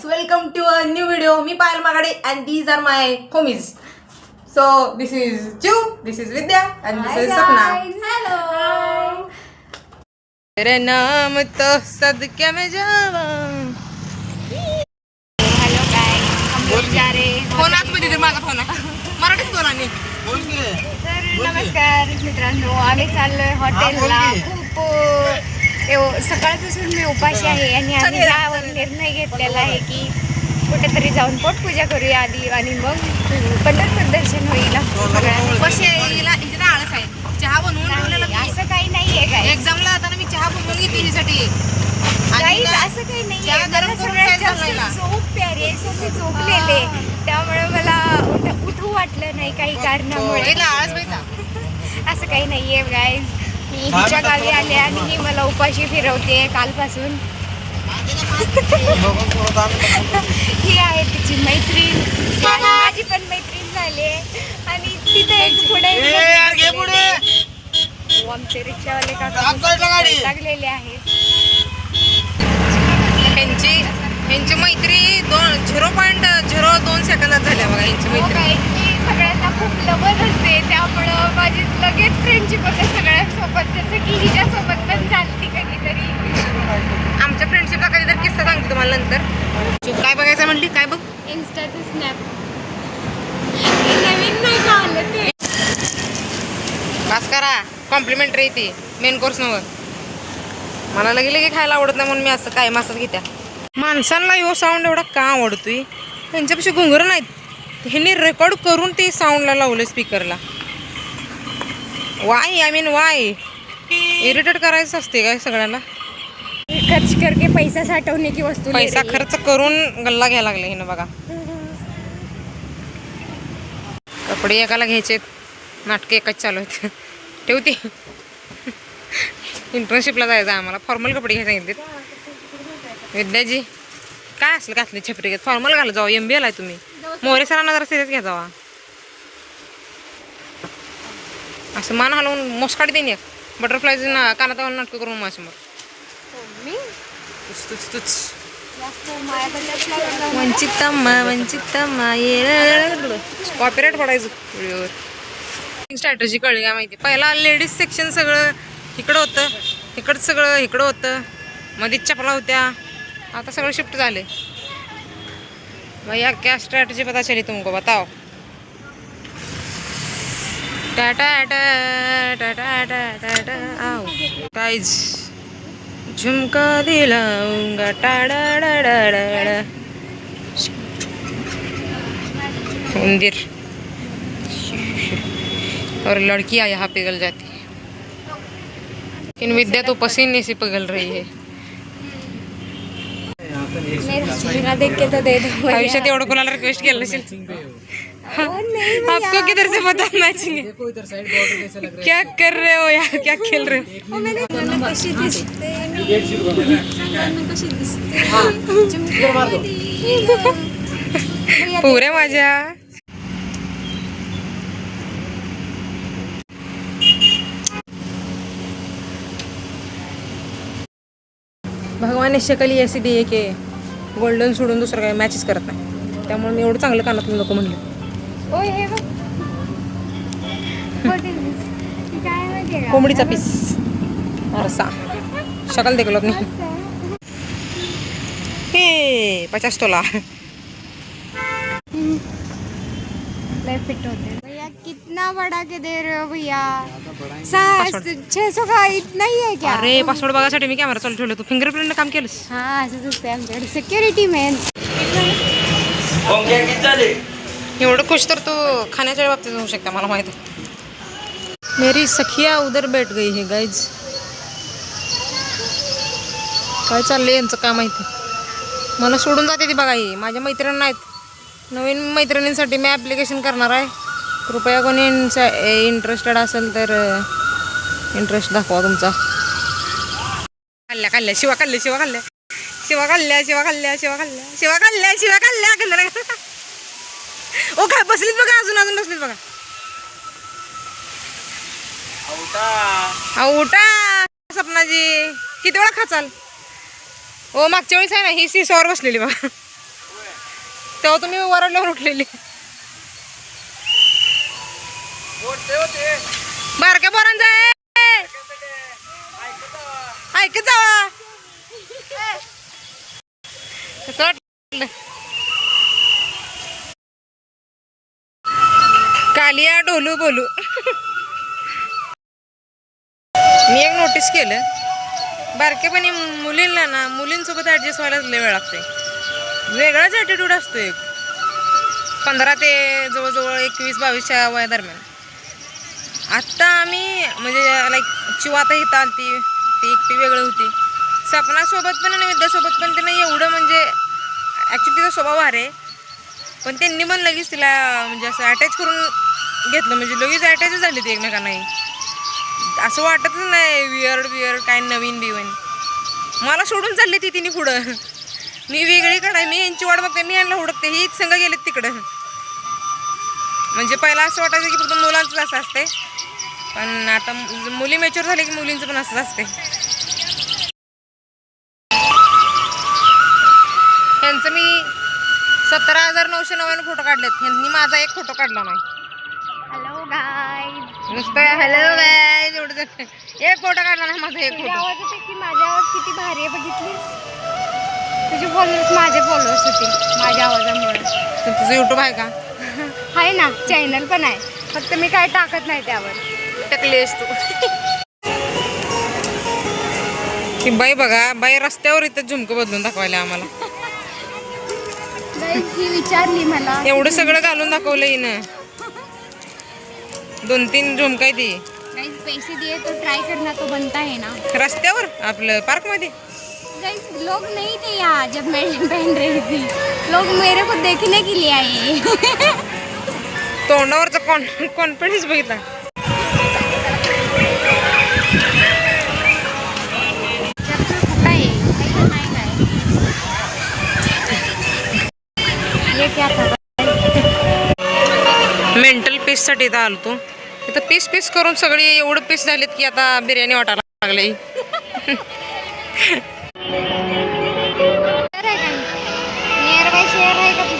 welcome to a new video. Me Payal Magade and these are my homies. So this is Chu, this is Vidya and this is Sapna. Hello. तेरे नाम तो सदके में जावा. Hello guys, हम लोग जा रहे हैं फोन आतमध्ये दे माझा फोन आहे. मराठीत बोला नी. तर नमस्कार मित्रांनो, आम्ही चाललोय हॉटेलला. खूप सकाळपासून मी उपाशी आहे आणि आम्ही यावर निर्णय घेतलेला आहे की कुठेतरी जाऊन पोटपूजा करूया आधी आणि मग पंढरपूर दर्शन होईल. चहा बनवून असं काही नाहीये काय, एक्झामला जाताना मी चहा बनवून घेतली तिच्यासाठी. असं काही नाहीये. मला सगळ्यात जास्त झोप प्यारी आहे, सो मी झोपलेले, त्यामुळे मला उठू वाटलं नाही काही कारणामुळे. असं काही नाहीये गाईज. मी हिच्या गावी आले आणि ही मला उपाशी फिरवते कालपासून. ही आहे तिची मैत्रीण, माझी पण मैत्रीण झाली आणि तिथे एक पुढे आमचे रिक्षावाले काका लागलेले आहेत. यांची मैत्री 0.02 सेकंदात झाल्या बघा. यांची मैत्री सगळ्यांना खूप लवत असते, त्यामुळं माझी लगेच फ्रेंडशिप होते सगळ्यांसोबत, जसं की हिच्यासोबत पण झाली कधीतरी. आमच्या फ्रेंडशिपचा कधीतरी किस्सा सांगते तुम्हाला नंतर. काय बघायचं म्हणली? काय बघ? इन्स्टाचं स्नॅप नवीन नाही का आलं ते. पास करा, कॉम्प्लिमेंटरी ती मेन कोर्स नव्हतं. मला लगे खायला आवडत नाही म्हणून मी असं काय मासात घेत्या. माणसांना ह्यो साऊंड एवढा का आवडतोय? त्यांच्यापेक्षा घुंगरं नाहीत, ह्यांनी रेकॉर्ड करून ते साऊंडला लावलं स्पीकरला. वाय इरिटेट करायचं असते काय सगळ्यांना? खर्च करके पैसा साठवणे की वस्तू पैसा खर्च करून गल्ला घ्यायला लागले हिनं बघा. कपडे एकाला घ्यायचे, नाटके एकाच चालू आहेत. ठेवते. इंटर्नशिपला जायचं आम्हाला, फॉर्मल कपडे घ्यायला सांगितले. विद्याजी काय असलं घातले छपरी घेत, फॉर्मल घाला जावा. MBA ला तुम्ही. मोरे सरांना जरा सिरियस घ्या जावा. असं मान हलवून मोसकाडी देईन एक बटरफ्लाय कानात नाटकं करून माझ्यासमोर. वंचितम्मा कॉपीराइट पडायचं व्हिडिओवर. स्ट्रॅटजी कळली काय माहिती. पहिला लेडीज सेक्शन सगळं इकडं होतं, इकडं सगळं इकडं होतं, मध्ये चपला होत्या. आता सगळं शिफ्ट झाले. भैया क्या स्ट्रॅटजी पता चली तुमको, बताओ. टाटा टाटा टाटा आओ गाइस, झुमका दिलाऊंगा टाड़ा मंदिर और लड़कियां यहाँ पिघल जाती है, लेकिन विद्या तो पसीने से पिघल रही है. देख के तो दे दो. आयुष्यात एवढं कोणाला रिक्वेस्ट केलं नसेल. आपको किधर से पता मैचिंग है? क्या कर रहे हो यार, क्या खेल रहे हो? पुरे माझ्या भगवान ने शक्ल ही ऐसी दी आहे की गोल्डन सोडून दुसरं काही मॅचेस करत नाही. त्यामुळे मी एवढं चांगलं कानातून नको म्हणलं. कोंबडीचा पीस रसा शकल देखलो नाही. हे 50 तोला फिट होते. भैया कितना बड़ा के दे रहे हो भैया? 600 का इतना ही है क्या? अरे पासवर्ड बघायसाठी मी कॅमेरा चालू ठेवलं. तू फिंगरप्रिंट काम केलंस? हाँ असंच असते आमच्याकडे, सिक्युरिटी मॅन. एवढं खुश तर तू खाण्याच्या बाबतीत होऊ शकता, मला माहिती आहे. मेरी सखिया उधर बैठ गई है गाइज. काय चाललंय यांचं काय माहिती. मला सोडून जाते ती बघा. ही माझ्या मैत्रिणी नाहीत. नवीन मैत्रिणींसाठी मी ॲप्लिकेशन करणार आहे. कृपया कोणी इंटरेस्टेड असेल तर इंटरेस्ट दाखवा तुमचा. खाल्ल्या शिवा खाल्ल्या ओ काय बसलीत बघा, अजून बसलीत बघा. उठा सपनाजी, किती वेळा खाचाल? ओ मागच्या वेळेस आहे ना ही सीसॉवर बसलेली बघा. तेव्हा तुम्ही वरडल्यावर उठलेली. बारक्या पोरांचा ऐकत जावा. कसं वाटलं? कालिया डोलू बोलू. मी एक नोटीस केलं, बारकेपणी मुलींना ना मुलींसोबत ॲडजस्ट व्हायला लय वेळ लागते. वेगळाच ॲटिट्यूड असतो एक 15 ते जवळजवळ 21-22च्या वयादरम्यान. आत्ता आम्ही म्हणजे लाईक चिवाता इथं आलती, ती एकटी वेगळी होती. सपनासोबत पण आणि विद्यासोबत पण त्यांना एवढं म्हणजे ॲक्च्युली तिचा स्वभाव आहे, पण त्यांनी पण लगेच तिला म्हणजे असं अटॅच करून घेतलं, म्हणजे लगेच अटॅच झाली ती एकमेकांनाही. असं वाटतच नाही वियर्ड काय नवीन बिवीन. मला सोडून चालली ती तिने पुढं. मी वेगळीकडे आहे, मी यांची वाट बघते, मी यांना हुडकते, ही संघ गेलेत तिकडं. म्हणजे पहिला असं वाटायचं की फक्त मुलांचंच असं असते, पण आता मुली मॅच्युअर झाले की मुलींचं पण असंच असते. त्यांचं मी 17,999 फोटो काढलेत, ह्यांनी माझा एक फोटो काढला नाही. Hello guys. नुसतं हॅलो गाय एवढं एक फोटो काढला नाही माझा एक तुझ्या फोटो. आवाजापैकी माझा आवाज किती भारी आहे बघितलीस? तुझे फॉलोअर्स माझे फॉलोअर्स होते माझ्या आवाजामुळे. तर तुझं युट्यूब आहे का? आहे ना, चॅनल पण आहे, फक्त मी काय टाकत नाही त्यावर. टकलीस तू. ही बाई बघा, बाई रस्त्यावर इथं झुमकं बदलून दाखवायला आम्हाला. गाईज ही विचारली मला, एवढं सगळं घालून दाखवलं हिनं. 2-3 झुमका ती गाइस पैसे दिए तो ट्राई करना, तो बनता है ना. रस्त्यावर आपलं पार्क मध्ये. गाइस लोग नहीं थे यहाँ जब मैं पहन रही थी, लोग मेरे को देखने के लिए आए. तोंडावरचा कॉन्फिडन्स बघितला. ये क्या था? मेंटल पीस साठी इथं आलो तू. इथं पीस करून सगळी एवढं पीस झालेत की आता बिर्याणी वाटायला लागली. नियर बाय शेअर आहे का?